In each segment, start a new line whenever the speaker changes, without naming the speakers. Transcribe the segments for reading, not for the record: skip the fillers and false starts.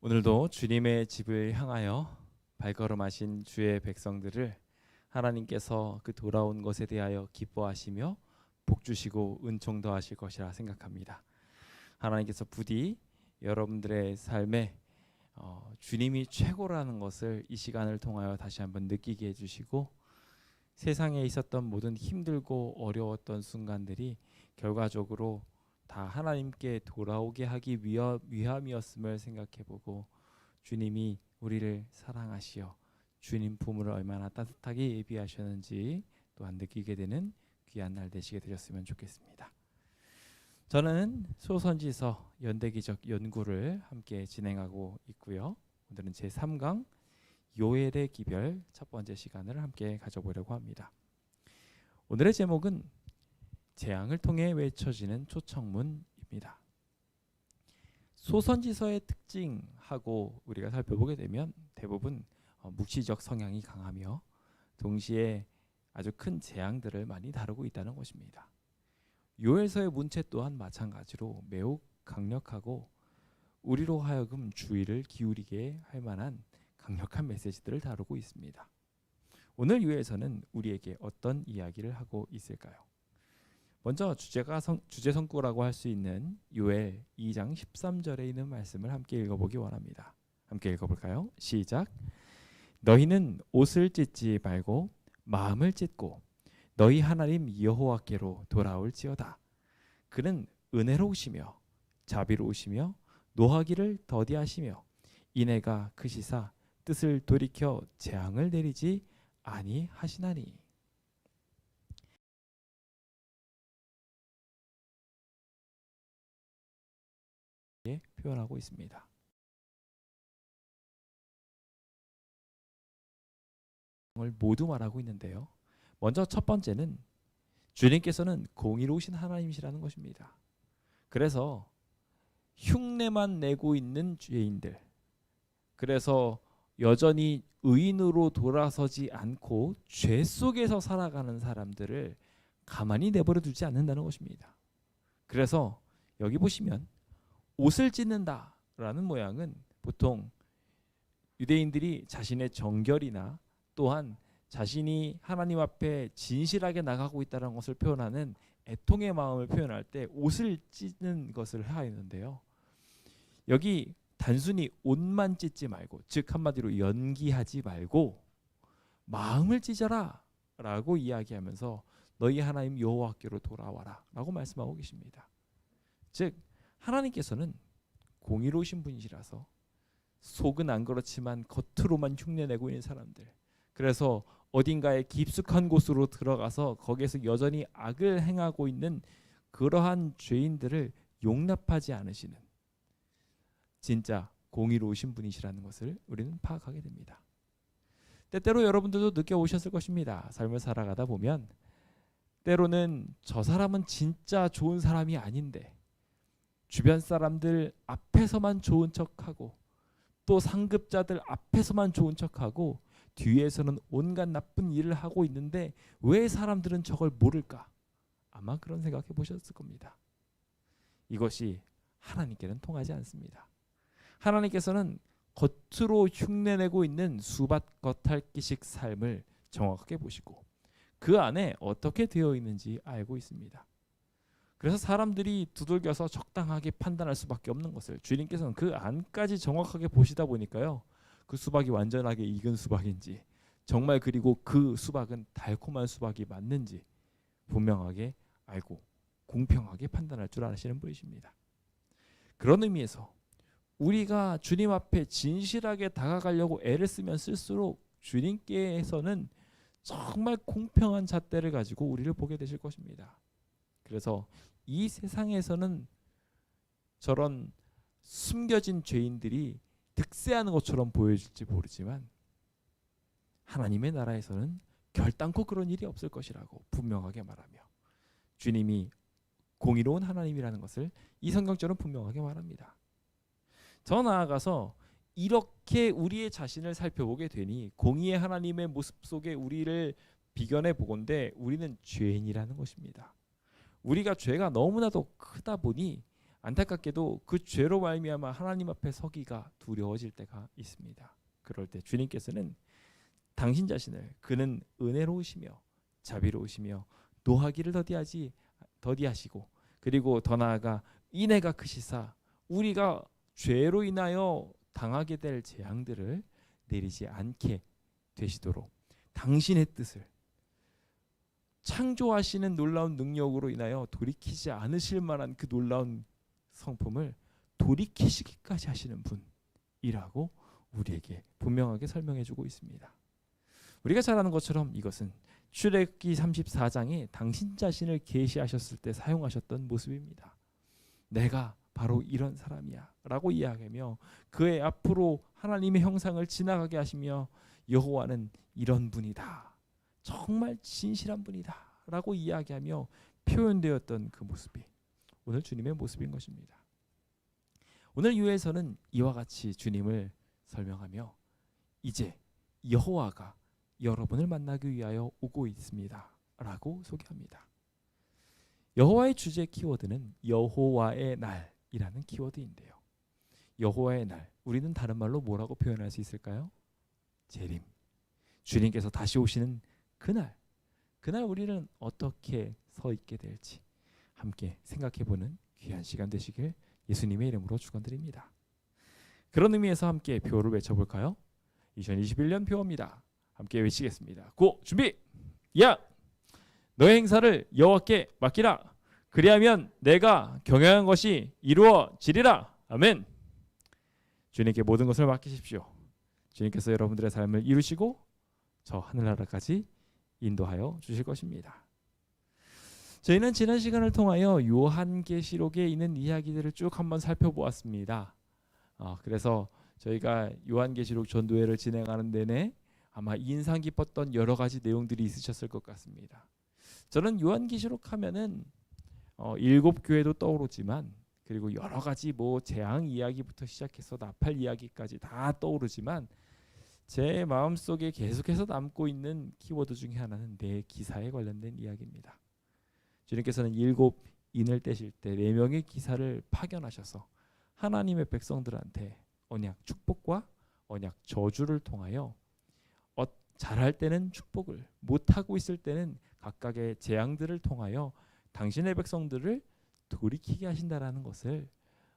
오늘도 주님의 집을 향하여 발걸음하신 주의 백성들을 하나님께서 그 돌아온 것에 대하여 기뻐하시며 복 주시고 은총 더하실 것이라 생각합니다. 하나님께서 부디 여러분들의 삶에 주님이 최고라는 것을 이 시간을 통하여 다시 한번 느끼게 해주시고, 세상에 있었던 모든 힘들고 어려웠던 순간들이 결과적으로 다 하나님께 돌아오게 하기 위함이었음을 생각해보고, 주님이 우리를 사랑하시어 주님 품을 얼마나 따뜻하게 예비하셨는지 또한 느끼게 되는 귀한 날 되시게 되셨으면 좋겠습니다. 저는 소선지서 연대기적 연구를 함께 진행하고 있고요. 오늘은 제3강 요엘의 기별 첫 번째 시간을 함께 가져보려고 합니다. 오늘의 제목은 재앙을 통해 외쳐지는 초청문입니다. 소선지서의 특징하고 우리가 살펴보게 되면 대부분 묵시적 성향이 강하며 동시에 아주 큰 재앙들을 많이 다루고 있다는 것입니다. 요엘서의 문체 또한 마찬가지로 매우 강력하고 우리로 하여금 주의를 기울이게 할 만한 강력한 메시지들을 다루고 있습니다. 오늘 요엘서는 우리에게 어떤 이야기를 하고 있을까요? 먼저 주제 성구라고 할 수 있는 요엘 2장 13절에 있는 말씀을 함께 읽어보기 원합니다. 함께 읽어볼까요? 시작. 너희는 옷을 찢지 말고 마음을 찢고 너희 하나님 여호와께로 돌아올지어다. 그는 은혜로우시며 자비로우시며 노하기를 더디하시며 이내가 크시사 뜻을 돌이켜 재앙을 내리지 아니하시나니. 표현하고 있습니다. 모두 말하고 있는데요. 먼저 첫 번째는 주님께서는 공의로우신 하나님이시라는 것입니다. 그래서 흉내만 내고 있는 죄인들, 그래서 여전히 의인으로 돌아서지 않고 죄 속에서 살아가는 사람들을 가만히 내버려 두지 않는다는 것입니다. 그래서 여기 보시면 옷을 찢는다라는 모양은 보통 유대인들이 자신의 정결이나 또한 자신이 하나님 앞에 진실하게 나가고 있다는 것을 표현하는 애통의 마음을 표현할 때 옷을 찢는 것을 하였는데요. 여기 단순히 옷만 찢지 말고, 즉 한마디로 연기하지 말고 마음을 찢어라 라고 이야기하면서 너희 하나님 여호와께로 돌아와라 라고 말씀하고 계십니다. 즉 하나님께서는 공의로우신 분이시라서 속은 안 그렇지만 겉으로만 흉내내고 있는 사람들, 그래서 어딘가에 깊숙한 곳으로 들어가서 거기에서 여전히 악을 행하고 있는 그러한 죄인들을 용납하지 않으시는 진짜 공의로우신 분이시라는 것을 우리는 파악하게 됩니다. 때때로 여러분들도 느껴오셨을 것입니다. 삶을 살아가다 보면 때로는 저 사람은 진짜 좋은 사람이 아닌데 주변 사람들 앞에서만 좋은 척하고 또 상급자들 앞에서만 좋은 척하고 뒤에서는 온갖 나쁜 일을 하고 있는데 왜 사람들은 저걸 모를까? 아마 그런 생각해 보셨을 겁니다. 이것이 하나님께는 통하지 않습니다. 하나님께서는 겉으로 흉내내고 있는 수밭겉핥기식 삶을 정확하게 보시고 그 안에 어떻게 되어 있는지 알고 있습니다. 그래서 사람들이 두들겨서 적당하게 판단할 수밖에 없는 것을 주님께서는 그 안까지 정확하게 보시다 보니까요, 그 수박이 완전하게 익은 수박인지 정말 그리고 그 수박은 달콤한 수박이 맞는지 분명하게 알고 공평하게 판단할 줄 아시는 분이십니다. 그런 의미에서 우리가 주님 앞에 진실하게 다가가려고 애를 쓰면 쓸수록 주님께서는 정말 공평한 잣대를 가지고 우리를 보게 되실 것입니다. 그래서 이 세상에서는 저런 숨겨진 죄인들이 득세하는 것처럼 보여질지 모르지만 하나님의 나라에서는 결단코 그런 일이 없을 것이라고 분명하게 말하며 주님이 공의로운 하나님이라는 것을 이 성경절은 분명하게 말합니다. 더 나아가서 이렇게 우리의 자신을 살펴보게 되니 공의의 하나님의 모습 속에 우리를 비견해 보건대 우리는 죄인이라는 것입니다. 우리가 죄가 너무나도 크다 보니 안타깝게도 그 죄로 말미암아 하나님 앞에 서기가 두려워질 때가 있습니다. 그럴 때 주님께서는 당신 자신을 그는 은혜로우시며 자비로우시며 노하기를 더디하시고 그리고 더 나아가 인애가 크시사 우리가 죄로 인하여 당하게 될 재앙들을 내리지 않게 되시도록 당신의 뜻을 창조하시는 놀라운 능력으로 인하여 돌이키지 않으실 만한 그 놀라운 성품을 돌이키시기까지 하시는 분이라고 우리에게 분명하게 설명해 주고 있습니다. 우리가 잘 아는 것처럼 이것은 출애굽기 34장에 당신 자신을 계시하셨을 때 사용하셨던 모습입니다. 내가 바로 이런 사람이야 라고 이야기하며 그의 앞으로 하나님의 형상을 지나가게 하시며 여호와는 이런 분이다, 정말 진실한 분이다 라고 이야기하며 표현되었던 그 모습이 오늘 주님의 모습인 것입니다. 오늘 유에서는 이와 같이 주님을 설명하며 이제 여호와가 여러분을 만나기 위하여 오고 있습니다 라고 소개합니다. 여호와의 주제 키워드는 여호와의 날이라는 키워드인데요. 여호와의 날, 우리는 다른 말로 뭐라고 표현할 수 있을까요? 재림. 주님께서 다시 오시는 그날 우리는 어떻게 서 있게 될지 함께 생각해보는 귀한 시간 되시길 예수님의 이름으로 축원드립니다. 그런 의미에서 함께 표를 외쳐볼까요? 2021년 표입니다. 함께 외치겠습니다. 고! 준비! 야! 너의 행사를 여호와께 맡기라. 그리하면 내가 경영한 것이 이루어지리라. 아멘. 주님께 모든 것을 맡기십시오. 주님께서 여러분들의 삶을 이루시고 저 하늘나라까지 인도하여 주실 것입니다. 저희는 지난 시간을 통하여 요한계시록에 있는 이야기들을 쭉 한번 살펴보았습니다. 그래서 저희가 요한계시록 전도회를 진행하는 내내 아마 인상 깊었던 여러 가지 내용들이 있으셨을 것 같습니다. 저는 요한계시록 하면은 7교회도 떠오르지만 그리고 여러 가지 재앙 이야기부터 시작해서 나팔 이야기까지 다 떠오르지만 제 마음속에 계속해서 남고 있는 키워드 중에 하나는 내 기사에 관련된 이야기입니다. 주님께서는 7인을 떼실 때 4명의 기사를 파견하셔서 하나님의 백성들한테 언약 축복과 언약 저주를 통하여 잘할 때는 축복을, 못하고 있을 때는 각각의 재앙들을 통하여 당신의 백성들을 돌이키게 하신다라는 것을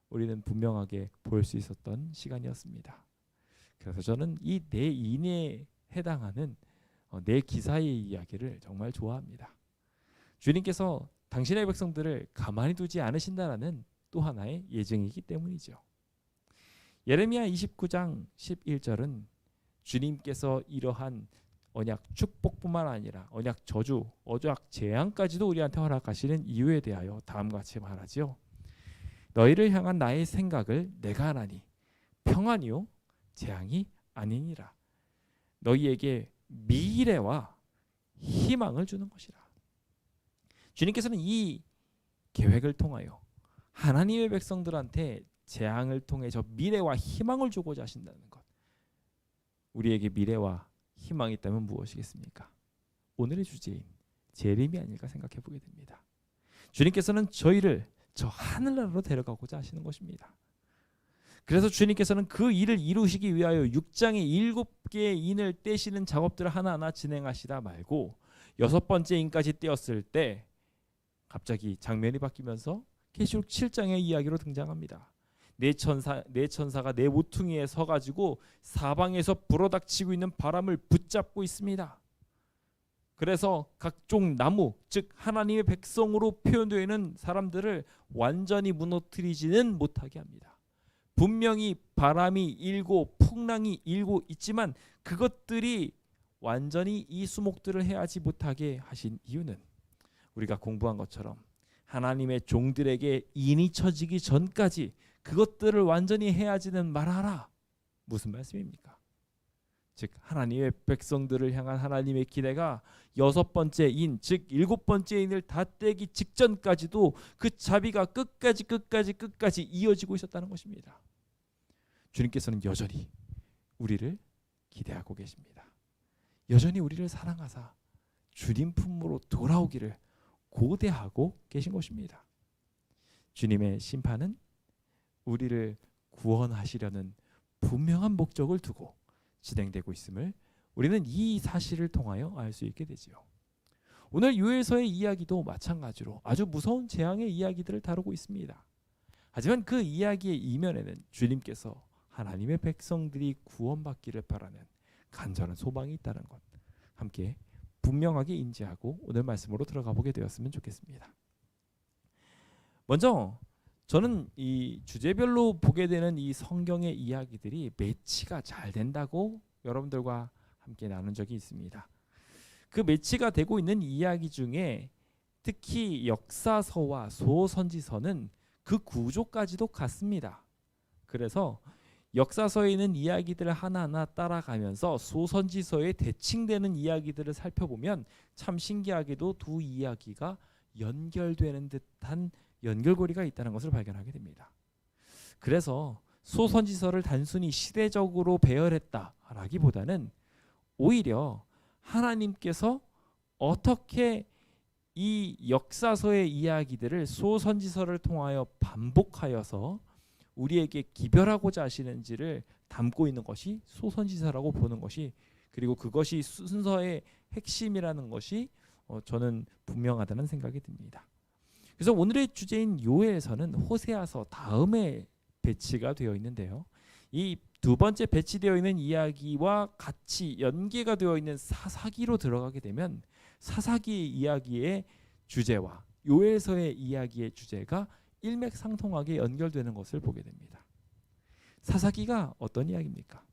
우리는 분명하게 볼 수 있었던 시간이었습니다. 그래서 저는 이 4인에 해당하는 내 기사의 이야기를 정말 좋아합니다. 주님께서 당신의 백성들을 가만히 두지 않으신다라는 또 하나의 예증이기 때문이죠. 예레미야 29장 11절은 주님께서 이러한 언약 축복뿐만 아니라 언약 저주, 언약 재앙까지도 우리한테 허락하시는 이유에 대하여 다음과 같이 말하지요. 너희를 향한 나의 생각을 내가 하나니 평안이요 재앙이 아니니라. 너희에게 미래와 희망을 주는 것이라. 주님께서는 이 계획을 통하여 하나님의 백성들한테 재앙을 통해 저 미래와 희망을 주고자 하신다는 것. 우리에게 미래와 희망이 있다면 무엇이겠습니까? 오늘의 주제인 재림이 아닐까 생각해 보게 됩니다. 주님께서는 저희를 저 하늘나라로 데려가고자 하시는 것입니다. 그래서 주님께서는 그 일을 이루시기 위하여 6장의 7개의 인을 떼시는 작업들을 하나하나 진행하시다 말고 6번째 인까지 떼었을 때 갑자기 장면이 바뀌면서 계시록 7장의 이야기로 등장합니다. 네 천사가 네 모퉁이에 서가지고 사방에서 불어닥치고 있는 바람을 붙잡고 있습니다. 그래서 각종 나무, 즉 하나님의 백성으로 표현되어 있는 사람들을 완전히 무너뜨리지는 못하게 합니다. 분명히 바람이 일고 풍랑이 일고 있지만 그것들이 완전히 이 수목들을 해하지 못하게 하신 이유는 우리가 공부한 것처럼 하나님의 종들에게 인이 쳐지기 전까지 그것들을 완전히 해하지는 말아라. 무슨 말씀입니까? 즉 하나님의 백성들을 향한 하나님의 기대가 6번째 인, 즉 7번째 인을 다 떼기 직전까지도 그 자비가 끝까지 이어지고 있었다는 것입니다. 주님께서는 여전히 우리를 기대하고 계십니다. 여전히 우리를 사랑하사 주님 품으로 돌아오기를 고대하고 계신 것입니다. 주님의 심판은 우리를 구원하시려는 분명한 목적을 두고 진행되고 있음을 우리는 이 사실을 통하여 알 수 있게 되지요. 오늘 요엘서의 이야기도 마찬가지로 아주 무서운 재앙의 이야기들을 다루고 있습니다. 하지만 그 이야기의 이면에는 주님께서 하나님의 백성들이 구원받기를 바라는 간절한 소망이 있다는 것, 함께 분명하게 인지하고 오늘 말씀으로 들어가 보게 되었으면 좋겠습니다. 먼저 저는 이 주제별로 보게 되는 이 성경의 이야기들이 매치가 잘 된다고 여러분들과 함께 나눈 적이 있습니다. 그 매치가 되고 있는 이야기 중에 특히 역사서와 소선지서는 그 구조까지도 같습니다. 그래서 역사서에 있는 이야기들을 하나하나 따라가면서 소선지서에 대칭되는 이야기들을 살펴보면 참 신기하게도 두 이야기가 연결되는 듯한 연결고리가 있다는 것을 발견하게 됩니다. 그래서 소선지서를 단순히 시대적으로 배열했다라기보다는 오히려 하나님께서 어떻게 이 역사서의 이야기들을 소선지서를 통하여 반복하여서 우리에게 기별하고자 하시는지를 담고 있는 것이 소선지서라고 보는 것이, 그리고 그것이 순서의 핵심이라는 것이 저는 분명하다는 생각이 듭니다. 그래서 오늘의 주제인 요엘서는 호세아서 다음에 배치가 되어 있는데요. 이 두 번째 배치되어 있는 이야기와 같이 연계가 되어 있는 사사기로 들어가게 되면 사사기의 이야기의 주제와 요엘서의 이야기의 주제가 일맥상통하게 연결되는 것을 보게 됩니다. 사사기가 어떤 이야기입니까?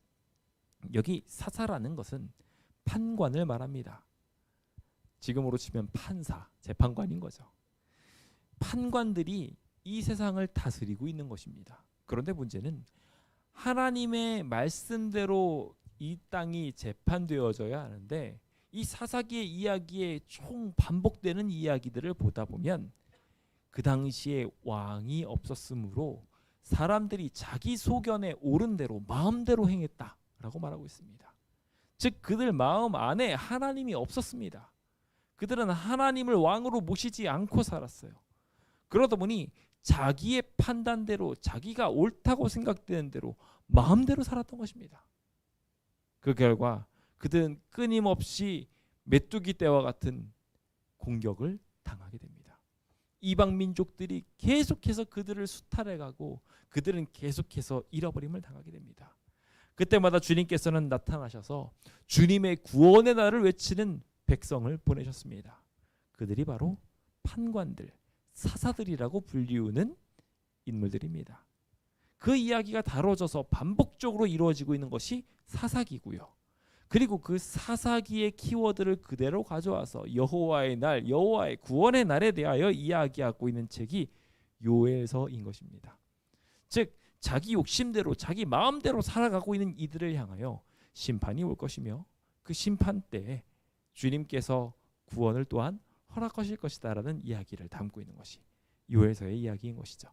여기 사사라는 것은 판관을 말합니다. 지금으로 치면 판사, 재판관인 거죠. 판관들이 이 세상을 다스리고 있는 것입니다. 그런데 문제는 하나님의 말씀대로 이 땅이 재판되어져야 하는데 이 사사기의 이야기에 총 반복되는 이야기들을 보다 보면 그 당시에 왕이 없었으므로 사람들이 자기 소견에 옳은 대로 마음대로 행했다라고 말하고 있습니다. 즉 그들 마음 안에 하나님이 없었습니다. 그들은 하나님을 왕으로 모시지 않고 살았어요. 그러다 보니 자기의 판단대로 자기가 옳다고 생각되는 대로 마음대로 살았던 것입니다. 그 결과 그들은 끊임없이 메뚜기 떼와 같은 공격을 당하게 됩니다. 이방 민족들이 계속해서 그들을 수탈해가고 그들은 계속해서 잃어버림을 당하게 됩니다. 그때마다 주님께서는 나타나셔서 주님의 구원의 날을 외치는 백성을 보내셨습니다. 그들이 바로 판관들, 사사들이라고 불리우는 인물들입니다. 그 이야기가 다뤄져서 반복적으로 이루어지고 있는 것이 사사기고요. 그리고 그 사사기의 키워드를 그대로 가져와서 여호와의 날, 여호와의 구원의 날에 대하여 이야기하고 있는 책이 요엘서인 것입니다. 즉 자기 욕심대로 자기 마음대로 살아가고 있는 이들을 향하여 심판이 올 것이며 그 심판 때에 주님께서 구원을 또한 허락하실 것이다라는 이야기를 담고 있는 것이 요엘서의 이야기인 것이죠.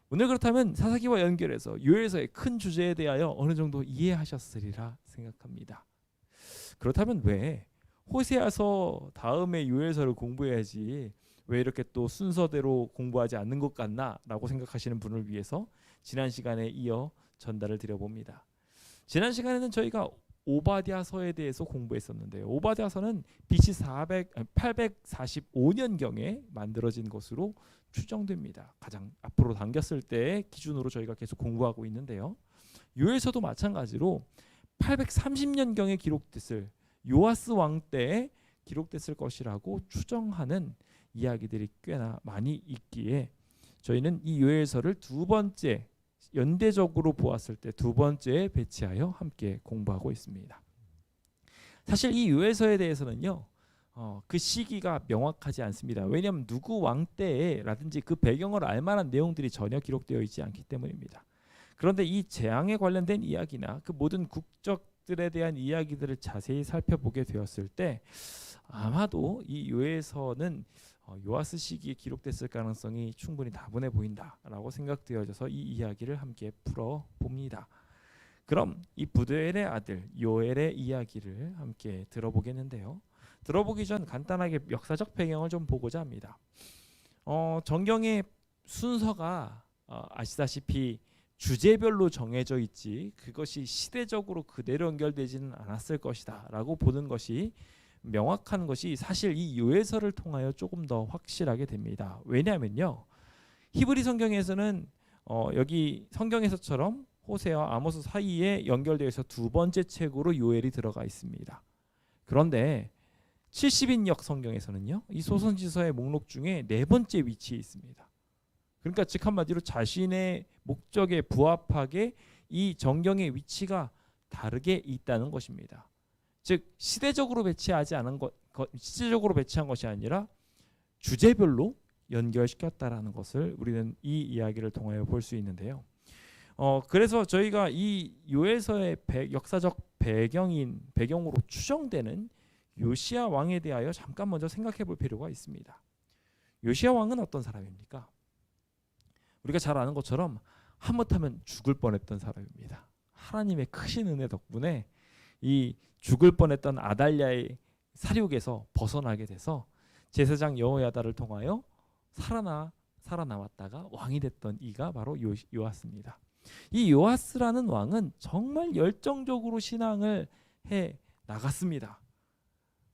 오늘 그렇다면 사사기와 연결해서 요엘서의 큰 주제에 대하여 어느 정도 이해하셨으리라 생각합니다. 그렇다면 왜 호세아서 다음에 요엘서를 공부해야지 왜 이렇게 또 순서대로 공부하지 않는 것 같나 라고 생각하시는 분을 위해서 지난 시간에 이어 전달을 드려봅니다. 지난 시간에는 저희가 오바댜서에 대해서 공부했었는데요. 오바댜서는 BC 845년경에 만들어진 것으로 추정됩니다. 가장 앞으로 당겼을 때의 기준으로 저희가 계속 공부하고 있는데요. 요엘서도 마찬가지로 830년경에 기록됐을 요아스 왕 때에 기록됐을 것이라고 추정하는 이야기들이 꽤나 많이 있기에 저희는 이 요엘서를 두 번째 연대적으로 보았을 때 두 번째에 배치하여 함께 공부하고 있습니다. 사실 이 요엘서에 대해서는요, 그 시기가 명확하지 않습니다. 왜냐하면 누구 왕 때라든지 그 배경을 알만한 내용들이 전혀 기록되어 있지 않기 때문입니다. 그런데 이 재앙에 관련된 이야기나 그 모든 국적들에 대한 이야기들을 자세히 살펴보게 되었을 때 아마도 이 요엘서는 요아스 시기에 기록됐을 가능성이 충분히 다분해 보인다라고 생각되어져서 이 이야기를 함께 풀어봅니다. 그럼 이 부드엘의 아들 요엘의 이야기를 함께 들어보겠는데요. 들어보기 전 간단하게 역사적 배경을 좀 보고자 합니다. 정경의 순서가 아시다시피 주제별로 정해져 있지 그것이 시대적으로 그대로 연결되지는 않았을 것이다 라고 보는 것이 명확한 것이 사실 이 요엘서를 통하여 조금 더 확실하게 됩니다. 왜냐하면요, 히브리 성경에서는 여기 성경에서처럼 호세와 아모스 사이에 연결되어 있어 두 번째 책으로 요엘이 들어가 있습니다. 그런데 70인역 성경에서는요, 이 소선지서의 목록 중에 네 번째 위치에 있습니다. 그러니까 즉 한마디로 자신의 목적에 부합하게 이 정경의 위치가 다르게 있다는 것입니다. 즉 시대적으로 배치한 것이 아니라 주제별로 연결시켰다라는 것을 우리는 이 이야기를 통하여 볼 수 있는데요. 그래서 저희가 이 요엘서의 역사적 배경으로 추정되는 요시야 왕에 대하여 잠깐 먼저 생각해 볼 필요가 있습니다. 요시야 왕은 어떤 사람입니까? 우리가 잘 아는 것처럼 하마터면 죽을 뻔했던 사람입니다. 하나님의 크신 은혜 덕분에 이 죽을 뻔했던 아달랴의 사륙에서 벗어나게 돼서 제사장 여호야다를 통하여 살아남았다가 왕이 됐던 이가 바로 요아스입니다. 이 요아스라는 왕은 정말 열정적으로 신앙을 해 나갔습니다.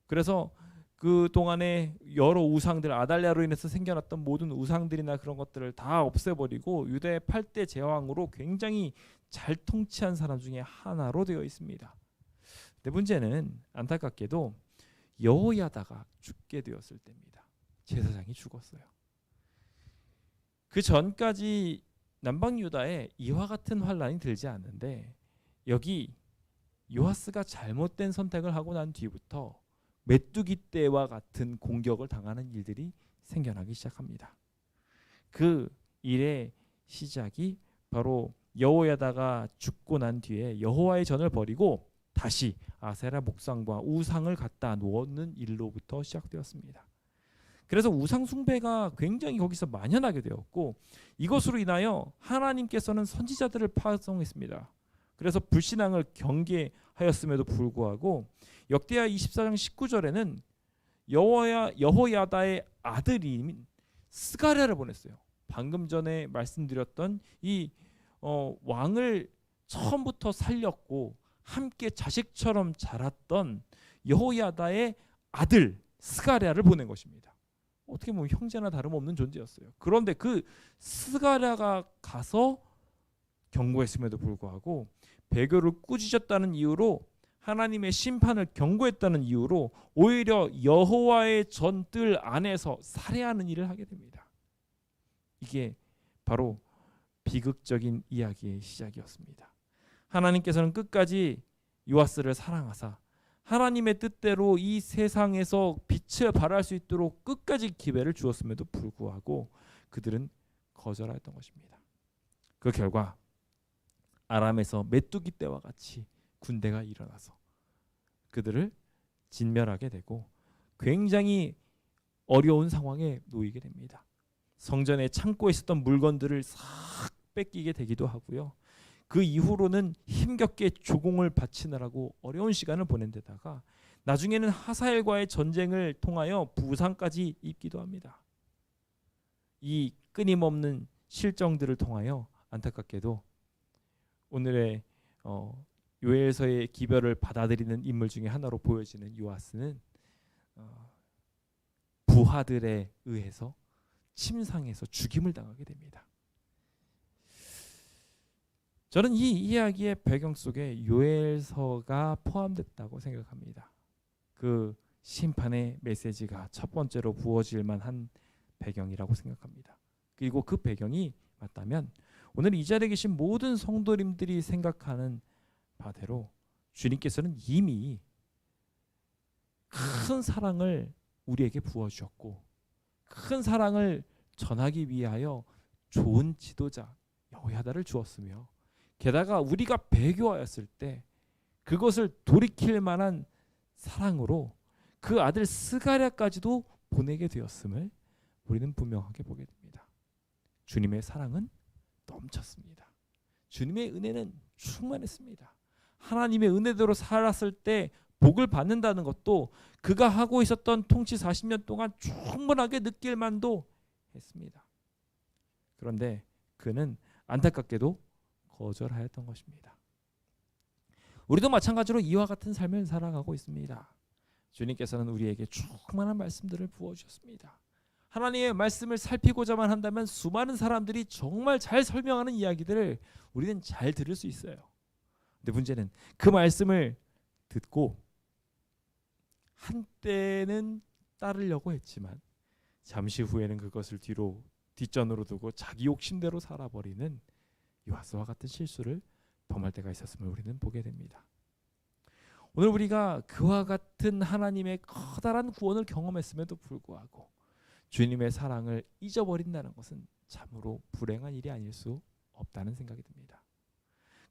그래서 그 동안에 여러 우상들, 아달랴로 인해서 생겨났던 모든 우상들이나 그런 것들을 다 없애버리고 유대 8대 제왕으로 굉장히 잘 통치한 사람 중에 하나로 되어 있습니다. 근데 문제는 안타깝게도 여호야다가 죽게 되었을 때입니다. 제사장이 죽었어요. 그 전까지 남방 유다에 이와 같은 환란이 들지 않는데 여기 요아스가 잘못된 선택을 하고 난 뒤부터 메뚜기 떼와 같은 공격을 당하는 일들이 생겨나기 시작합니다. 그 일의 시작이 바로 여호야다가 죽고 난 뒤에 여호와의 전을 버리고 다시 아세라 목상과 우상을 갖다 놓는 일로부터 시작되었습니다. 그래서 우상 숭배가 굉장히 거기서 만연하게 되었고 이것으로 인하여 하나님께서는 선지자들을 파송했습니다. 그래서 불신앙을 경계하였음에도 불구하고 역대하 24장 19절에는 여호야다의 아들인 스가랴를 보냈어요. 방금 전에 말씀드렸던 이 왕을 처음부터 살렸고 함께 자식처럼 자랐던 여호야다의 아들 스가랴를 보낸 것입니다. 어떻게 보면 형제나 다름없는 존재였어요. 그런데 그 스가랴가 가서 경고했음에도 불구하고 배교를 꾸짖었다는 이유로 하나님의 심판을 경고했다는 이유로 오히려 여호와의 전뜰 안에서 살해하는 일을 하게 됩니다. 이게 바로 비극적인 이야기의 시작이었습니다. 하나님께서는 끝까지 요아스를 사랑하사 하나님의 뜻대로 이 세상에서 빛을 발할 수 있도록 끝까지 기회를 주었음에도 불구하고 그들은 거절하였던 것입니다. 그 결과 아람에서 메뚜기 떼와 같이 군대가 일어나서 그들을 진멸하게 되고 굉장히 어려운 상황에 놓이게 됩니다. 성전의 창고에 있었던 물건들을 싹 뺏기게 되기도 하고요. 그 이후로는 힘겹게 조공을 바치느라고 어려운 시간을 보낸 데다가 나중에는 하사엘과의 전쟁을 통하여 부상까지 입기도 합니다. 이 끊임없는 실정들을 통하여 안타깝게도 오늘의 요엘서의 기별을 받아들이는 인물 중에 하나로 보여지는 요아스는 부하들에 의해서 침상에서 죽임을 당하게 됩니다. 저는 이 이야기의 배경 속에 요엘서가 포함됐다고 생각합니다. 그 심판의 메시지가 첫 번째로 부어질 만한 배경이라고 생각합니다. 그리고 그 배경이 맞다면 오늘 이 자리에 계신 모든 성도님들이 생각하는 바대로 주님께서는 이미 큰 사랑을 우리에게 부어주셨고 큰 사랑을 전하기 위하여 좋은 지도자 여호야다를 주었으며 게다가 우리가 배교하였을 때 그것을 돌이킬 만한 사랑으로 그 아들 스가랴까지도 보내게 되었음을 우리는 분명하게 보게 됩니다. 주님의 사랑은 넘쳤습니다. 주님의 은혜는 충만했습니다. 하나님의 은혜대로 살았을 때 복을 받는다는 것도 그가 하고 있었던 통치 40년 동안 충분하게 느낄 만도 했습니다. 그런데 그는 안타깝게도 거절하였던 것입니다. 우리도 마찬가지로 이와 같은 삶을 살아가고 있습니다. 주님께서는 우리에게 충만한 말씀들을 부어주셨습니다. 하나님의 말씀을 살피고자만 한다면 수많은 사람들이 정말 잘 설명하는 이야기들을 우리는 잘 들을 수 있어요. 근데 문제는 그 말씀을 듣고 한때는 따르려고 했지만 잠시 후에는 그것을 뒷전으로 두고 자기 욕심대로 살아버리는 요아스와 같은 실수를 범할 때가 있었음을 우리는 보게 됩니다. 오늘 우리가 그와 같은 하나님의 커다란 구원을 경험했음에도 불구하고 주님의 사랑을 잊어버린다는 것은 참으로 불행한 일이 아닐 수 없다는 생각이 듭니다.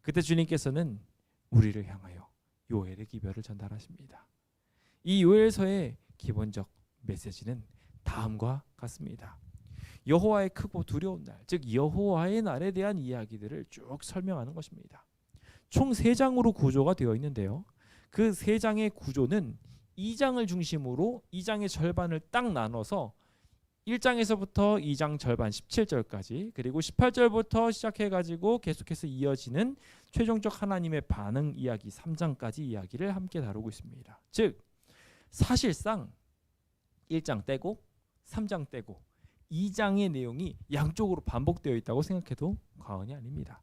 그때 주님께서는 우리를 향하여 요엘의 기별을 전달하십니다. 이 요엘서의 기본적 메시지는 다음과 같습니다. 여호와의 크고 두려운 날, 즉 여호와의 날에 대한 이야기들을 쭉 설명하는 것입니다. 총 3장으로 구조가 되어 있는데요. 그 3장의 구조는 2장을 중심으로 2장의 절반을 딱 나눠서 1장에서부터 2장 절반 17절까지 그리고 18절부터 시작해가지고 계속해서 이어지는 최종적 하나님의 반응 이야기 3장까지 이야기를 함께 다루고 있습니다. 즉 사실상 1장 떼고 3장 떼고 2장의 내용이 양쪽으로 반복되어 있다고 생각해도 과언이 아닙니다.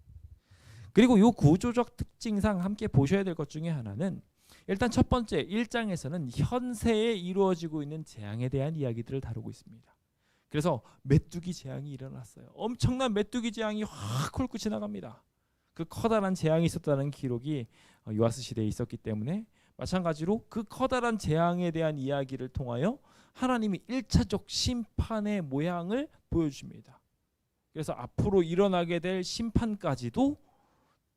그리고 이 구조적 특징상 함께 보셔야 될 것 중에 하나는 일단 첫 번째 1장에서는 현세에 이루어지고 있는 재앙에 대한 이야기들을 다루고 있습니다. 그래서 메뚜기 재앙이 일어났어요. 엄청난 메뚜기 재앙이 확 훑고 지나갑니다. 그 커다란 재앙이 있었다는 기록이 요아스 시대에 있었기 때문에 마찬가지로 그 커다란 재앙에 대한 이야기를 통하여 하나님이 1차적 심판의 모양을 보여주십니다. 그래서 앞으로 일어나게 될 심판까지도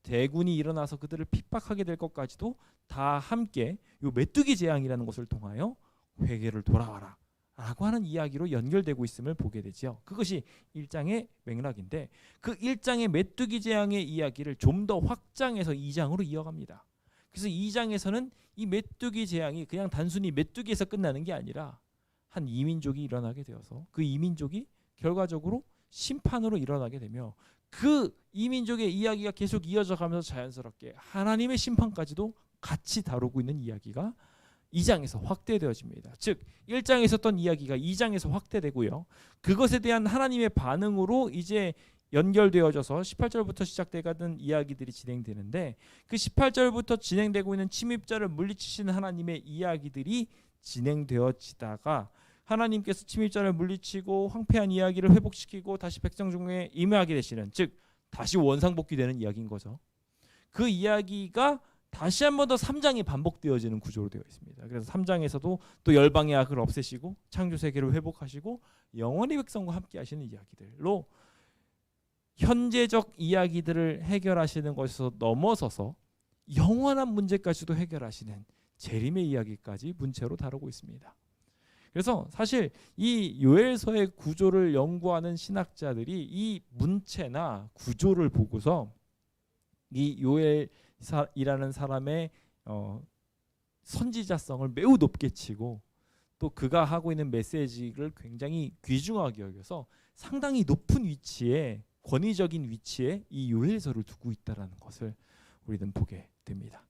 대군이 일어나서 그들을 핍박하게 될 것까지도 다 함께 이 메뚜기 재앙이라는 것을 통하여 회개를 돌아와라 라고 하는 이야기로 연결되고 있음을 보게 되죠. 그것이 1장의 맥락인데 그 1장의 메뚜기 재앙의 이야기를 좀 더 확장해서 2장으로 이어갑니다. 그래서 2장에서는 이 메뚜기 재앙이 그냥 단순히 메뚜기에서 끝나는 게 아니라 한 이민족이 일어나게 되어서 그 이민족이 결과적으로 심판으로 일어나게 되며 그 이민족의 이야기가 계속 이어져 가면서 자연스럽게 하나님의 심판까지도 같이 다루고 있는 이야기가 2장에서 확대되어집니다. 즉 1장에 있었던 이야기가 2장에서 확대되고요. 그것에 대한 하나님의 반응으로 이제 연결되어져서 18절부터 시작되는 이야기들이 진행되는데 그 18절부터 진행되고 있는 침입자를 물리치시는 하나님의 이야기들이 진행되어지다가 하나님께서 침입자를 물리치고 황폐한 이야기를 회복시키고 다시 백성 중에 임하게 되시는, 즉 다시 원상복귀되는 이야기인 거죠. 그 이야기가 다시 한 번 더 3장이 반복되어지는 구조로 되어 있습니다. 그래서 3장에서도 또 열방의 악을 없애시고 창조 세계를 회복하시고 영원히 백성과 함께 하시는 이야기들로 현재적 이야기들을 해결하시는 것에서 넘어서서 영원한 문제까지도 해결하시는 재림의 이야기까지 문체로 다루고 있습니다. 그래서 사실 이 요엘서의 구조를 연구하는 신학자들이 이 문체나 구조를 보고서 이 요엘이라는 사람의 선지자성을 매우 높게 치고 또 그가 하고 있는 메시지를 굉장히 귀중하게 여겨서 상당히 높은 위치에, 권위적인 위치에 이 요엘서를 두고 있다는 것을 우리는 보게 됩니다.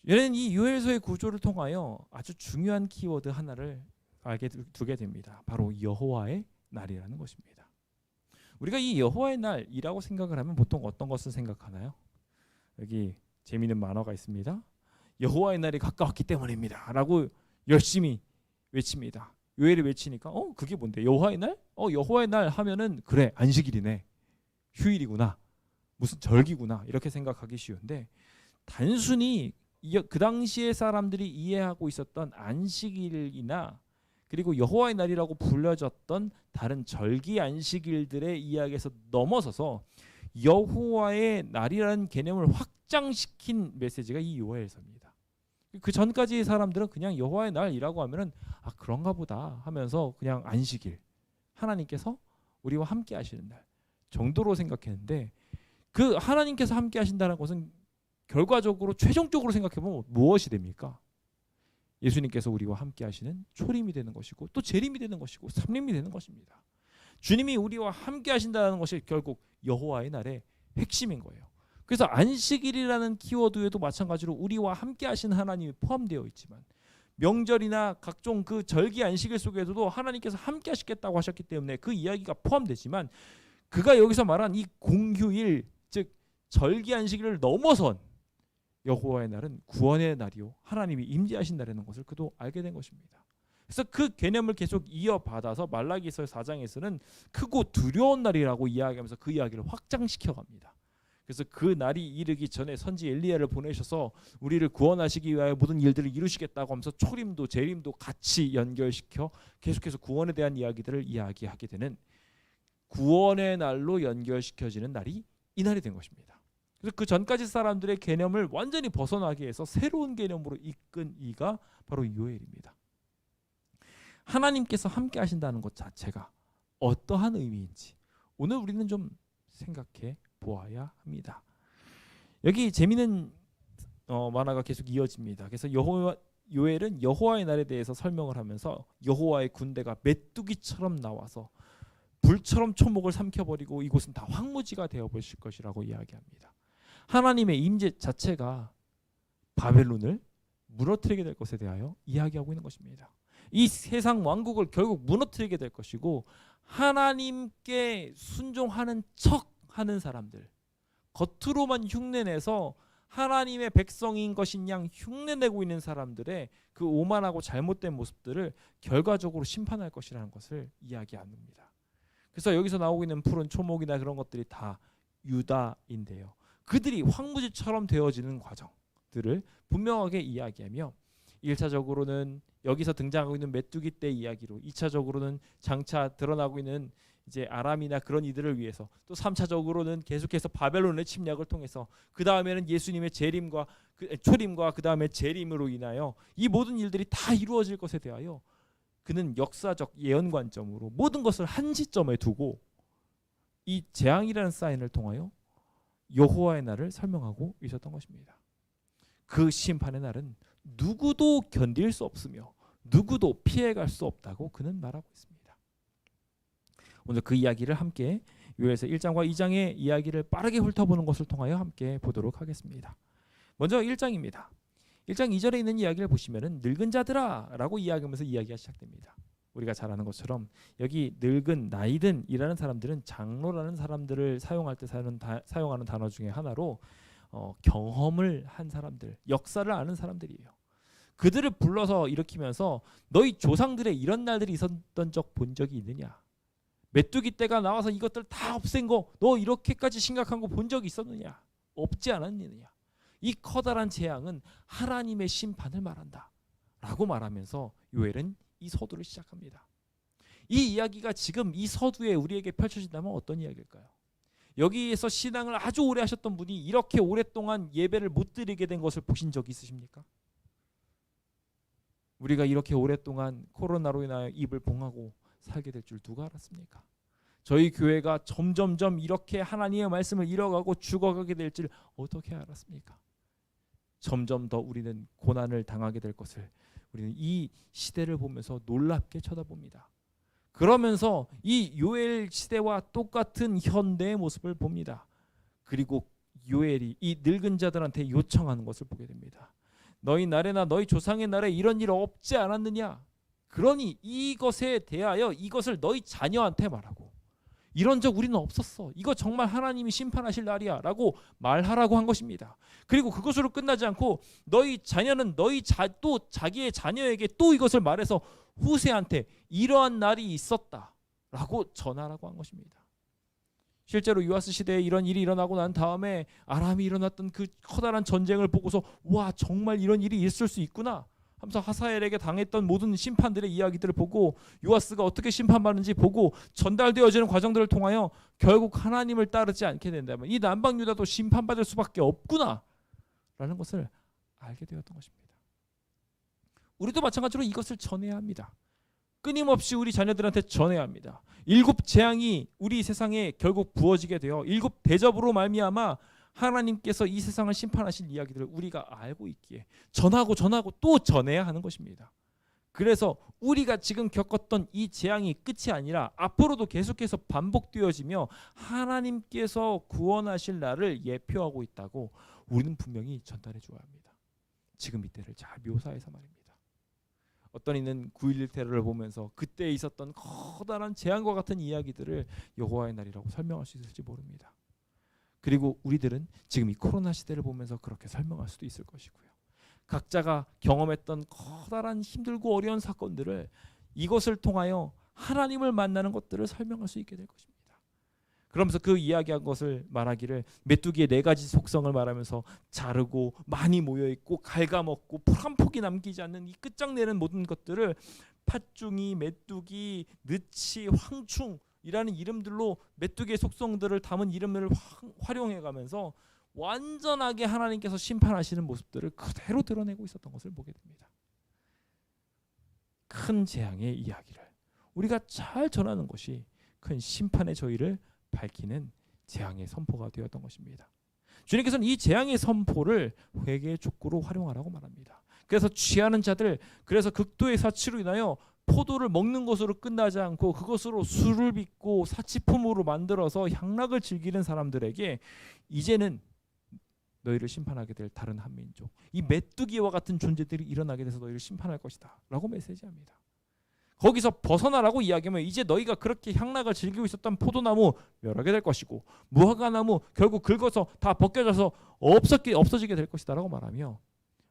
얘는 이 요엘서의 구조를 통하여 아주 중요한 키워드 하나를 알게 두게 됩니다. 바로 여호와의 날이라는 것입니다. 우리가 이 여호와의 날이라고 생각을 하면 보통 어떤 것을 생각하나요? 여기 재미있는 만화가 있습니다. 여호와의 날이 가까웠기 때문입니다 라고 열심히 외칩니다. 요엘이 외치니까 그게 뭔데? 여호와의 날? 여호와의 날 하면은 그래 안식일이네, 휴일이구나, 무슨 절기구나 이렇게 생각하기 쉬운데 단순히 그 당시의 사람들이 이해하고 있었던 안식일이나 그리고 여호와의 날이라고 불려졌던 다른 절기 안식일들의 이야기에서 넘어서서 여호와의 날이라는 개념을 확장시킨 메시지가 이 요엘서입니다. 그 전까지 사람들은 그냥 여호와의 날이라고 하면은 그런가 보다 하면서 그냥 안식일, 하나님께서 우리와 함께 하시는 날 정도로 생각했는데 그 하나님께서 함께 하신다는 것은 결과적으로 최종적으로 생각해보면 무엇이 됩니까? 예수님께서 우리와 함께 하시는 초림이 되는 것이고 또 재림이 되는 것이고 삼림이 되는 것입니다. 주님이 우리와 함께 하신다는 것이 결국 여호와의 날의 핵심인 거예요. 그래서 안식일이라는 키워드에도 마찬가지로 우리와 함께 하신 하나님이 포함되어 있지만 명절이나 각종 그 절기 안식일 속에서도 하나님께서 함께 하시겠다고 하셨기 때문에 그 이야기가 포함되지만 그가 여기서 말한 이 공휴일 즉 절기 안식일을 넘어선 여호와의 날은 구원의 날이요 하나님이 임재하신 날이라는 것을 그도 알게 된 것입니다. 그래서 그 개념을 계속 이어받아서 말라기서 4장에서는 크고 두려운 날이라고 이야기하면서 그 이야기를 확장시켜 갑니다. 그래서 그 날이 이르기 전에 선지 엘리야를 보내셔서 우리를 구원하시기 위하여 모든 일들을 이루시겠다고 하면서 초림도 재림도 같이 연결시켜 계속해서 구원에 대한 이야기들을 이야기하게 되는 구원의 날로 연결시켜지는 날이 이 날이 된 것입니다. 그래서 그 전까지 사람들의 개념을 완전히 벗어나게 해서 새로운 개념으로 이끈 이가 바로 요엘입니다. 하나님께서 함께 하신다는 것 자체가 어떠한 의미인지 오늘 우리는 좀 생각해 보아야 합니다. 여기 재미있는 만화가 계속 이어집니다. 그래서 요엘은 여호와의 날에 대해서 설명을 하면서 여호와의 군대가 메뚜기처럼 나와서 불처럼 초목을 삼켜버리고 이곳은 다 황무지가 되어버릴 것이라고 이야기합니다. 하나님의 임재 자체가 바벨론을 무너뜨리게 될 것에 대하여 이야기하고 있는 것입니다. 이 세상 왕국을 결국 무너뜨리게 될 것이고 하나님께 순종하는 척하는 사람들, 겉으로만 흉내내서 하나님의 백성인 것인 양 흉내내고 있는 사람들의 그 오만하고 잘못된 모습들을 결과적으로 심판할 것이라는 것을 이야기합니다. 그래서 여기서 나오고 있는 푸른 초목이나 그런 것들이 다 유다인데요. 그들이 황무지처럼 되어지는 과정들을 분명하게 이야기하며 1차적으로는 여기서 등장하고 있는 메뚜기 떼 이야기로 2차적으로는 장차 드러나고 있는 이제 아람이나 그런 이들을 위해서 또 3차적으로는 계속해서 바벨론의 침략을 통해서 그 다음에는 예수님의 재림과 초림과 그 다음에 재림으로 인하여 이 모든 일들이 다 이루어질 것에 대하여 그는 역사적 예언 관점으로 모든 것을 한 시점에 두고 이 재앙이라는 사인을 통하여 여호와의 날을 설명하고 있었던 것입니다. 그 심판의 날은 누구도 견딜 수 없으며 누구도 피해갈 수 없다고 그는 말하고 있습니다. 오늘 그 이야기를 함께 요엘서 1장과 2장의 이야기를 빠르게 훑어보는 것을 통하여 함께 보도록 하겠습니다. 먼저 1장입니다. 1장 2절에 있는 이야기를 보시면은 늙은 자들아 라고 이야기하면서 이야기가 시작됩니다. 우리가 잘 아는 것처럼 여기 늙은 나이든 이라는 사람들은 장로라는 사람들을 사용할 때 사용하는 단어 중에 하나로 경험을 한 사람들, 역사를 아는 사람들이에요. 그들을 불러서 일으키면서 너희 조상들의 이런 날들이 있었던 적 본 적이 있느냐? 메뚜기 떼가 나와서 이것들 다 없앤 거 너 이렇게까지 심각한 거 본 적이 있었느냐? 없지 않았느냐? 이 커다란 재앙은 하나님의 심판을 말한다 라고 말하면서 요엘은 이 서두를 시작합니다. 이 이야기가 지금 이 서두에 우리에게 펼쳐진다면 어떤 이야기일까요? 여기에서 신앙을 아주 오래 하셨던 분이 이렇게 오랫동안 예배를 못 드리게 된 것을 보신 적 있으십니까? 우리가 이렇게 오랫동안 코로나로 인하여 입을 봉하고 살게 될 줄 누가 알았습니까? 저희 교회가 점점점 이렇게 하나님의 말씀을 잃어가고 죽어가게 될 줄 어떻게 알았습니까? 점점 더 우리는 고난을 당하게 될 것을 우리는 이 시대를 보면서 놀랍게 쳐다봅니다. 그러면서 이 요엘 시대와 똑같은 현대의 모습을 봅니다. 그리고 요엘이 이 늙은 자들한테 요청하는 것을 보게 됩니다. 너희 날에나 너희 조상의 날에 이런 일 없지 않았느냐? 그러니 이것에 대하여 이것을 너희 자녀한테 말하고 이런 적 우리는 없었어. 이거 정말 하나님이 심판하실 날이야 라고 말하라고 한 것입니다. 그리고 그것으로 끝나지 않고 너희 자녀는 또 자기의 자녀에게 또 이것을 말해서 후세한테 이러한 날이 있었다 라고 전하라고 한 것입니다. 실제로 요아스 시대에 이런 일이 일어나고 난 다음에 아람이 일어났던 그 커다란 전쟁을 보고서 와 정말 이런 일이 있을 수 있구나 하면서 하사엘에게 당했던 모든 심판들의 이야기들을 보고 요아스가 어떻게 심판받는지 보고 전달되어지는 과정들을 통하여 결국 하나님을 따르지 않게 된다면 이 남방 유다도 심판받을 수밖에 없구나 라는 것을 알게 되었던 것입니다. 우리도 마찬가지로 이것을 전해야 합니다. 끊임없이 우리 자녀들한테 전해야 합니다. 7 재앙이 우리 세상에 결국 부어지게 되어 7 대접으로 말미암아 하나님께서 이 세상을 심판하실 이야기들을 우리가 알고 있기에 전하고 또 전해야 하는 것입니다. 그래서 우리가 지금 겪었던 이 재앙이 끝이 아니라 앞으로도 계속해서 반복되어지며 하나님께서 구원하실 날을 예표하고 있다고 우리는 분명히 전달해 줘야 합니다. 지금 이때를 잘 묘사해서 말입니다. 어떤 이는 9.11 테러를 보면서 그때 있었던 커다란 재앙과 같은 이야기들을 여호와의 날이라고 설명할 수 있을지 모릅니다. 그리고 우리들은 지금 이 코로나 시대를 보면서 그렇게 설명할 수도 있을 것이고요. 각자가 경험했던 커다란 힘들고 어려운 사건들을 이것을 통하여 하나님을 만나는 것들을 설명할 수 있게 될 것입니다. 그러면서 그 이야기한 것을 말하기를 메뚜기의 4가지 속성을 말하면서 자르고 많이 모여있고 갉아먹고 한 폭이 남기지 않는 이 끝장내는 모든 것들을 팥중이, 메뚜기, 느치, 황충이라는 이름들로 메뚜기의 속성들을 담은 이름을 활용해가면서 완전하게 하나님께서 심판하시는 모습들을 그대로 드러내고 있었던 것을 보게 됩니다. 큰 재앙의 이야기를 우리가 잘 전하는 것이 큰 심판의 저희를 밝히는 재앙의 선포가 되었던 것입니다. 주님께서는 이 재앙의 선포를 회개의 촉구로 활용하라고 말합니다. 그래서 취하는 자들, 그래서 극도의 사치로 인하여 포도를 먹는 것으로 끝나지 않고 그것으로 술을 빚고 사치품으로 만들어서 향락을 즐기는 사람들에게 이제는 너희를 심판하게 될 다른 한 민족, 이 메뚜기와 같은 존재들이 일어나게 돼서 너희를 심판할 것이다 라고 메시지합니다. 거기서 벗어나라고 이야기하면 이제 너희가 그렇게 향락을 즐기고 있었던 포도나무 멸하게 될 것이고 무화과나무 결국 긁어서 다 벗겨져서 없어지게 될 것이다 라고 말하며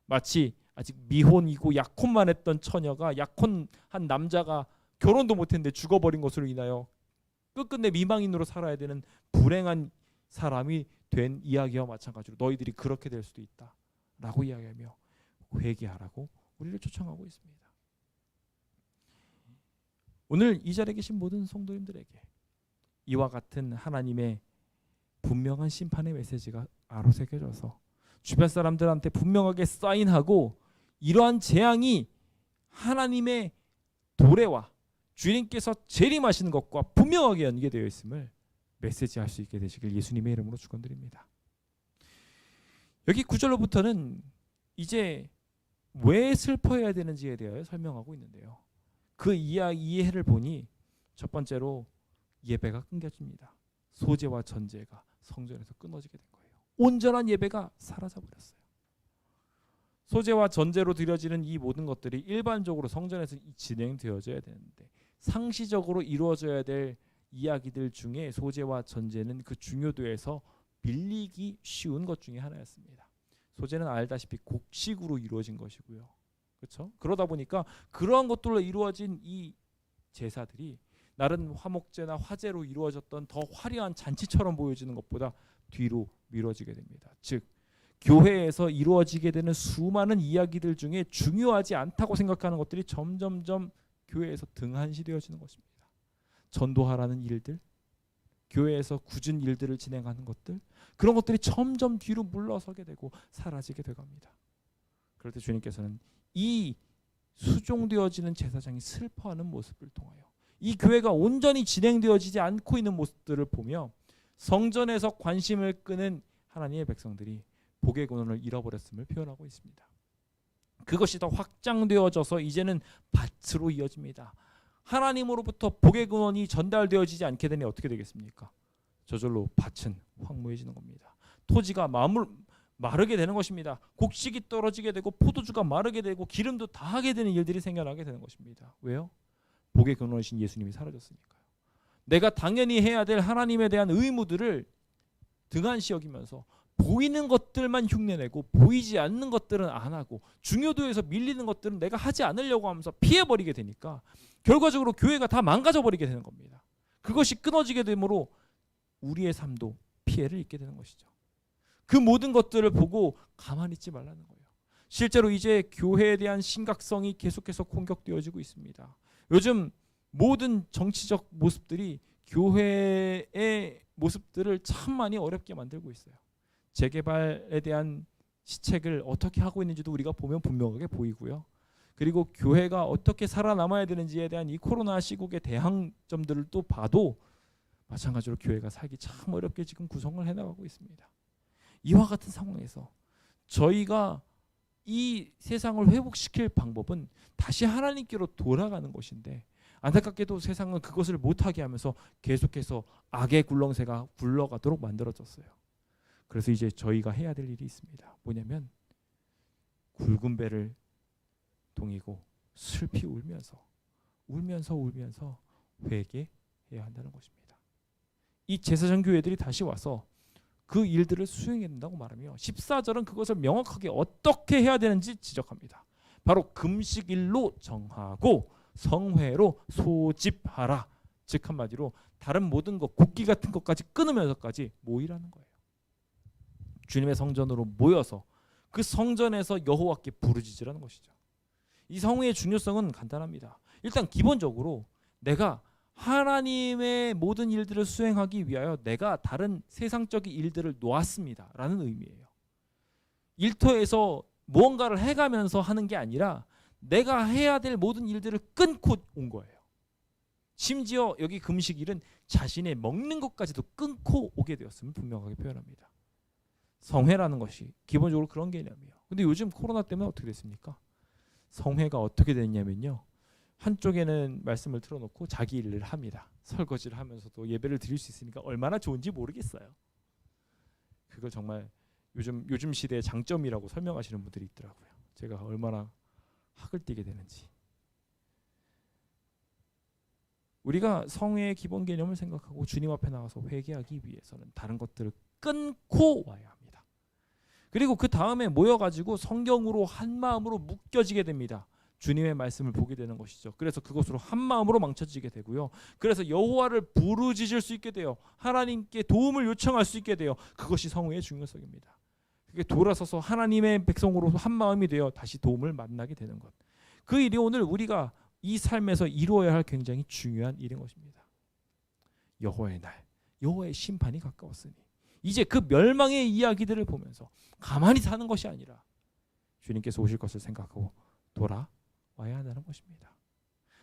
마치 아직 미혼이고 약혼만 했던 처녀가 약혼한 남자가 결혼도 못했는데 죽어버린 것으로 인하여 끝끝내 미망인으로 살아야 되는 불행한 사람이 된 이야기와 마찬가지로 너희들이 그렇게 될 수도 있다 라고 이야기하며 회개하라고 우리를 초청하고 있습니다. 오늘 이 자리에 계신 모든 성도님들에게 이와 같은 하나님의 분명한 심판의 메시지가 아로새겨져서 주변 사람들한테 분명하게 사인하고 이러한 재앙이 하나님의 도래와 주님께서 재림하시는 것과 분명하게 연계되어 있음을 메시지할 수 있게 되시길 예수님의 이름으로 축원드립니다. 여기 9절로부터는 이제 왜 슬퍼해야 되는지에 대하여 설명하고 있는데요. 그 이해를 보니 첫 번째로 예배가 끊겨집니다. 소제와 전제가 성전에서 끊어지게 된 거예요. 온전한 예배가 사라져버렸어요. 소제와 전제로 드려지는 이 모든 것들이 일반적으로 성전에서 진행되어져야 되는데 상시적으로 이루어져야 될 이야기들 중에 소제와 전제는 그 중요도에서 밀리기 쉬운 것 중에 하나였습니다. 소제는 알다시피 곡식으로 이루어진 것이고요. 그렇죠? 그러다 보니까 그러한 것들로 이루어진 이 제사들이 다른 화목제나 화제로 이루어졌던 더 화려한 잔치처럼 보여지는 것보다 뒤로 미뤄지게 됩니다. 즉 교회에서 이루어지게 되는 수많은 이야기들 중에 중요하지 않다고 생각하는 것들이 점점점 교회에서 등한시되어지는 것입니다. 전도하라는 일들, 교회에서 굳은 일들을 진행하는 것들, 그런 것들이 점점 뒤로 물러서게 되고 사라지게 돼갑니다. 그럴 때 주님께서는 이 수종되어지는 제사장이 슬퍼하는 모습을 통하여 이 교회가 온전히 진행되어지지 않고 있는 모습들을 보며 성전에서 관심을 끄는 하나님의 백성들이 복의 근원을 잃어버렸음을 표현하고 있습니다. 그것이 더 확장되어져서 이제는 밭으로 이어집니다. 하나님으로부터 복의 근원이 전달되어지지 않게 되니 어떻게 되겠습니까? 저절로 밭은 황무해지는 겁니다. 토지가 마르게 되는 것입니다. 곡식이 떨어지게 되고 포도주가 마르게 되고 기름도 다하게 되는 일들이 생겨나게 되는 것입니다. 왜요? 복의 근원이신 예수님이 사라졌으니까요. 내가 당연히 해야 될 하나님에 대한 의무들을 등한시 여기면서 보이는 것들만 흉내내고 보이지 않는 것들은 안 하고 중요도에서 밀리는 것들은 내가 하지 않으려고 하면서 피해버리게 되니까 결과적으로 교회가 다 망가져버리게 되는 겁니다. 그것이 끊어지게 되므로 우리의 삶도 피해를 입게 되는 것이죠. 그 모든 것들을 보고 가만히 있지 말라는 거예요. 실제로 이제 교회에 대한 심각성이 계속해서 공격되어지고 있습니다. 요즘 모든 정치적 모습들이 교회의 모습들을 참 많이 어렵게 만들고 있어요. 재개발에 대한 시책을 어떻게 하고 있는지도 우리가 보면 분명하게 보이고요. 그리고 교회가 어떻게 살아남아야 되는지에 대한 이 코로나 시국의 대항점들을 또 봐도 마찬가지로 교회가 살기 참 어렵게 지금 구성을 해나가고 있습니다. 이와 같은 상황에서 저희가 이 세상을 회복시킬 방법은 다시 하나님께로 돌아가는 것인데 안타깝게도 세상은 그것을 못하게 하면서 계속해서 악의 굴렁쇠가 굴러가도록 만들어졌어요. 그래서 이제 저희가 해야 될 일이 있습니다. 뭐냐면 굵은 배를 동이고 슬피 울면서 회개해야 한다는 것입니다. 이 제사장 교회들이 다시 와서 그 일들을 수행해야 된다고 말하며 14절은 그것을 명확하게 어떻게 해야 되는지 지적합니다. 바로 금식일로 정하고 성회로 소집하라. 즉 한마디로 다른 모든 것, 국기 같은 것까지 끊으면서까지 모이라는 거예요. 주님의 성전으로 모여서 그 성전에서 여호와께 부르짖으라는 것이죠. 이 성회의 중요성은 간단합니다. 일단 기본적으로 내가 하나님의 모든 일들을 수행하기 위하여 내가 다른 세상적인 일들을 놓았습니다 라는 의미예요. 일터에서 무언가를 해가면서 하는 게 아니라 내가 해야 될 모든 일들을 끊고 온 거예요. 심지어 여기 금식일은 자신의 먹는 것까지도 끊고 오게 되었음을 분명하게 표현합니다. 성회라는 것이 기본적으로 그런 개념이에요. 근데 요즘 코로나 때문에 어떻게 됐습니까? 성회가 어떻게 됐냐면요, 한쪽에는 말씀을 틀어놓고 자기 일을 합니다. 설거지를 하면서도 예배를 드릴 수 있으니까 얼마나 좋은지 모르겠어요. 그걸 정말 요즘 시대의 장점이라고 설명하시는 분들이 있더라고요. 제가 얼마나 학을 띠게 되는지. 우리가 성회의 기본 개념을 생각하고 주님 앞에 나가서 회개하기 위해서는 다른 것들을 끊고 와야 합니다. 그리고 그 다음에 모여가지고 성경으로 한 마음으로 묶여지게 됩니다. 주님의 말씀을 보게 되는 것이죠. 그래서 그것으로 한 마음으로 망쳐지게 되고요. 그래서 여호와를 부르짖을 수 있게 돼요. 하나님께 도움을 요청할 수 있게 돼요. 그것이 성회의 중요성입니다. 그게 돌아서서 하나님의 백성으로 한 마음이 되어 다시 도움을 만나게 되는 것. 그 일이 오늘 우리가 이 삶에서 이루어야 할 굉장히 중요한 일인 것입니다. 여호와의 날, 여호와의 심판이 가까웠으니 이제 그 멸망의 이야기들을 보면서 가만히 사는 것이 아니라 주님께서 오실 것을 생각하고 돌아와야 한다는 것입니다.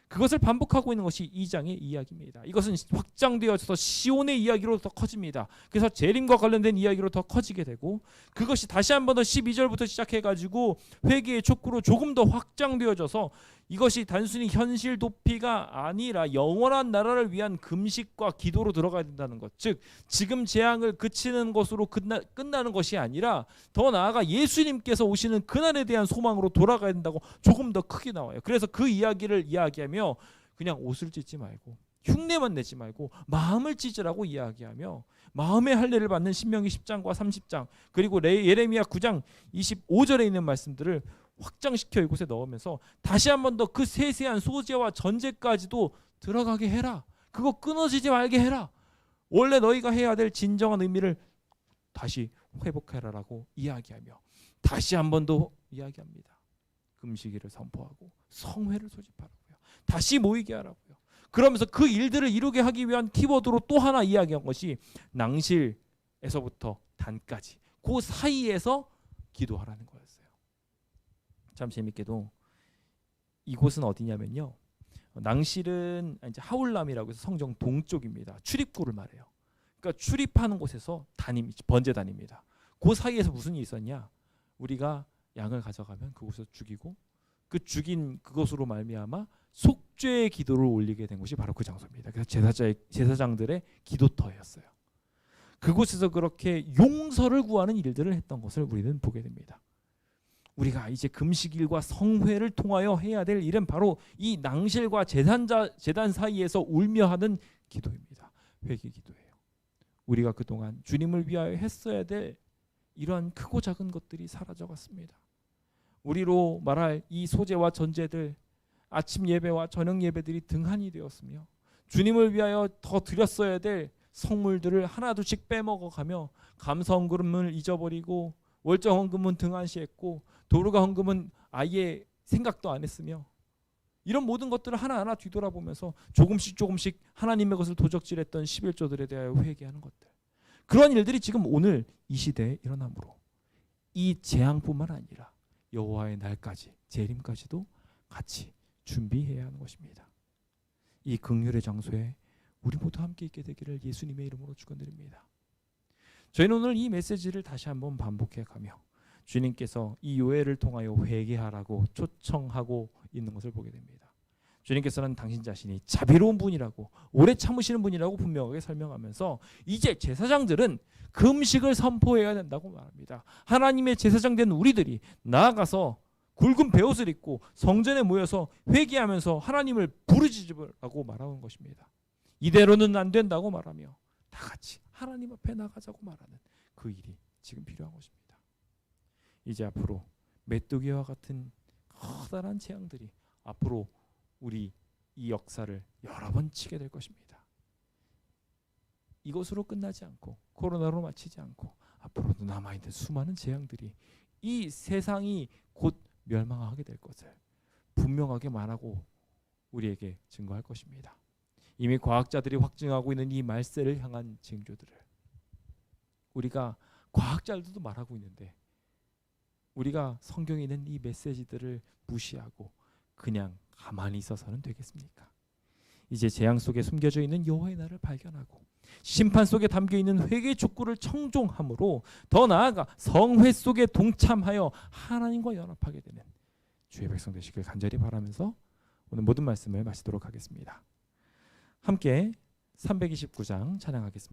그것을 반복하고 있는 것이 2장의 이야기입니다. 이것은 확장되어서 시온의 이야기로 더 커집니다. 그래서 재림과 관련된 이야기로 더 커지게 되고, 그것이 다시 한 번 더 12절부터 시작해가지고 회개의 촉구로 조금 더 확장되어져서 이것이 단순히 현실 도피가 아니라 영원한 나라를 위한 금식과 기도로 들어가야 된다는 것. 즉 지금 재앙을 그치는 것으로 끝나는 것이 아니라 더 나아가 예수님께서 오시는 그날에 대한 소망으로 돌아가야 된다고 조금 더 크게 나와요. 그래서 그 이야기를 이야기하며 그냥 옷을 찢지 말고 흉내만 내지 말고 마음을 찢으라고 이야기하며 마음의 할례를 받는 신명기 10장과 30장 그리고 예레미야 9장 25절에 있는 말씀들을 확장시켜 이곳에 넣으면서 다시 한 번 더 그 세세한 소재와 전제까지도 들어가게 해라. 그거 끊어지지 말게 해라. 원래 너희가 해야 될 진정한 의미를 다시 회복해라라고 이야기하며 다시 한 번 더 이야기합니다. 금식일을 선포하고 성회를 소집하라고요. 다시 모이게 하라고요. 그러면서 그 일들을 이루게 하기 위한 키워드로 또 하나 이야기한 것이 낭실에서부터 단까지 그 사이에서 기도하라는 거였어요. 참 재밌게도 이곳은 어디냐면요, 낭실은 이제 하울람이라고 해서 성정 동쪽입니다. 출입구를 말해요. 그러니까 출입하는 곳에서 번제단입니다. 그 사이에서 무슨 일이 있었냐? 우리가 양을 가져가면 그곳에서 죽이고 그 죽인 그것으로 말미암아 속죄의 기도를 올리게 된 곳이 바로 그 장소입니다. 그래서 제사장들의 기도터였어요. 그곳에서 그렇게 용서를 구하는 일들을 했던 것을 우리는 보게 됩니다. 우리가 이제 금식일과 성회를 통하여 해야 될 일은 바로 이 낭실과 제단 사이에서 울며 하는 기도입니다. 회개 기도예요. 우리가 그동안 주님을 위하여 했어야 될 이러한 크고 작은 것들이 사라져갔습니다. 우리로 말할 이 소재와 전제들, 아침 예배와 저녁 예배들이 등한이 되었으며 주님을 위하여 더 드렸어야 될 성물들을 하나둘씩 빼먹어가며 감사 헌금을 잊어버리고 월정 헌금은 등한시했고 도루가 헌금은 아예 생각도 안 했으며 이런 모든 것들을 하나하나 뒤돌아보면서 조금씩 하나님의 것을 도적질했던 11조들에 대하여 회개하는 것들, 그런 일들이 지금 오늘 이 시대에 일어나므로 이 재앙뿐만 아니라 여호와의 날까지 재림까지도 같이 준비해야 하는 것입니다. 이 긍휼의 장소에 우리 모두 함께 있게 되기를 예수님의 이름으로 축원드립니다. 저희는 오늘 이 메시지를 다시 한번 반복해 가며 주님께서 이 요회를 통하여 회개하라고 초청하고 있는 것을 보게 됩니다. 주님께서는 당신 자신이 자비로운 분이라고 오래 참으시는 분이라고 분명하게 설명하면서 이제 제사장들은 금식을 선포해야 된다고 말합니다. 하나님의 제사장 된 우리들이 나아가서 굵은 베옷을 입고 성전에 모여서 회개하면서 하나님을 부르짖으라고 말하는 것입니다. 이대로는 안 된다고 말하며 다 같이 하나님 앞에 나가자고 말하는 그 일이 지금 필요한 것입니다. 이제 앞으로 메뚜기와 같은 커다란 재앙들이 앞으로 우리 이 역사를 여러 번 치게 될 것입니다. 이것으로 끝나지 않고 코로나로 마치지 않고 앞으로도 남아있는 수많은 재앙들이 이 세상이 곧 멸망하게 될 것을 분명하게 말하고 우리에게 증거할 것입니다. 이미 과학자들이 확증하고 있는 이 말세를 향한 징조들을 우리가 과학자들도 말하고 있는데 우리가 성경에 있는 이 메시지들을 무시하고 그냥 가만히 있어서는 되겠습니까? 이제 재앙 속에 숨겨져 있는 여호와의 날을 발견하고 심판 속에 담겨 있는 회개 촉구를 청종함으로 더 나아가 성회 속에 동참하여 하나님과 연합하게 되는 주의 백성 되시길 간절히 바라면서 오늘 모든 말씀을 마치도록 하겠습니다. 함께 329장 찬양하겠습니다.